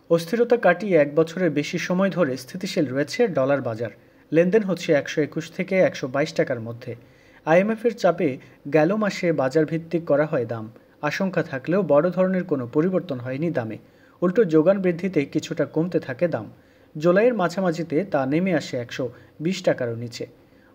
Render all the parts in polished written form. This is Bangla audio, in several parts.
অস্থিরতা কাটিয়ে ১ বছরের বেশি সময় ধরে স্থিতিশীল রয়েছে ডলার বাজার। লেনদেন হচ্ছে ১২১ থেকে ১২২ টাকার মধ্যে। আইএমএফের চাপে গেল মাসে বাজার ভিত্তিক করা হয় দাম। আশঙ্কা থাকলেও বড় ধরনের কোনো পরিবর্তন হয়নি দামে। উল্টো যোগান বৃদ্ধিতে কিছুটা কমতে থাকে দাম। জুলাইয়ের মাঝামাঝিতে তা নেমে আসে ১২০ টাকারও নিচে।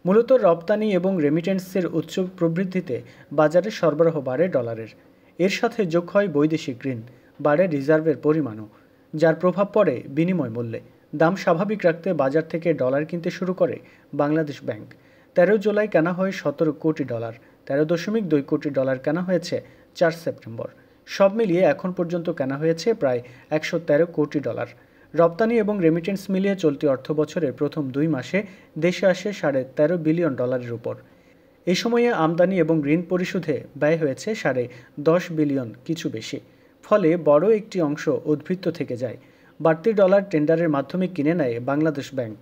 মূলত রপ্তানি এবং রেমিটেন্সের উচ্চ প্রবৃদ্ধিতে বাজারে সরবরাহ বাড়ে ডলারের। এর সাথে যোগ হয় বৈদেশিক ঋণ, বাড়ে রিজার্ভের পরিমাণও, যার প্রভাব পড়ে বিনিময় মূল্যে। দাম স্বাভাবিক রাখতে বাজার থেকে ডলার কিনতে শুরু করে বাংলাদেশ ব্যাংক। ১৩ জুলাই কেনা হয় ১৭ কোটি ডলার, ১৩.২ কোটি ডলার কেনা হয়েছে ৪ সেপ্টেম্বর। সব মিলিয়ে এখন পর্যন্ত কেনা হয়েছে প্রায় ১১৩ কোটি ডলার। রপ্তানি এবং রেমিটেন্স মিলিয়ে চলতি অর্থবছরের প্রথম ২ মাসে দেশে আসে $১৩.৫ বিলিয়ন ডলারের উপর। এই সময়ে আমদানি এবং ঋণ পরিশোধে ব্যয় হয়েছে $১০ বিলিয়ন, কিছু বেশি। ফলে বড় একটি অংশ উদ্বৃত্ত থেকে যায়। বাড়তি ডলার টেন্ডারের মাধ্যমে কিনে নেয় বাংলাদেশ ব্যাংক।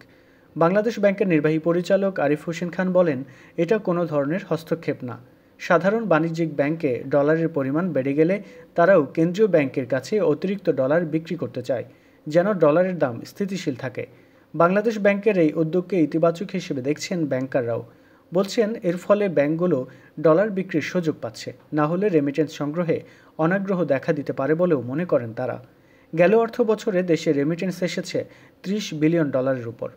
বাংলাদেশ ব্যাংকের নির্বাহী পরিচালক আরিফ হোসেন খান বলেন, এটা কোনো ধরনের হস্তক্ষেপ না। সাধারণ বাণিজ্যিক ব্যাংকে ডলারের পরিমাণ বেড়ে গেলে তারাও কেন্দ্রীয় ব্যাংকের কাছে অতিরিক্ত ডলার বিক্রি করতে চায়, যেন ডলারের দাম স্থিতিশীল থাকে। বাংলাদেশ ব্যাংকের এই উদ্যোগকে ইতিবাচক হিসেবে দেখছেন ব্যাংকাররাও। বলছেন, এর ফলে ব্যাংকগুলো ডলার বিক্রির সুযোগ পাচ্ছে, না হলে রেমিটেন্স সংগ্রহে অনাগ্রহ দেখা দিতে পারে বলেও মনে করেন তারা। গেল অর্থ বছরে দেশে রেমিটেন্স এসেছে $৩০ বিলিয়ন উপর,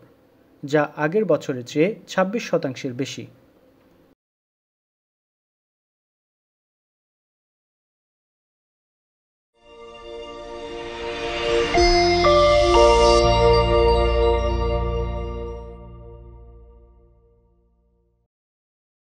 যা আগের বছরের চেয়ে ২৬% বেশি।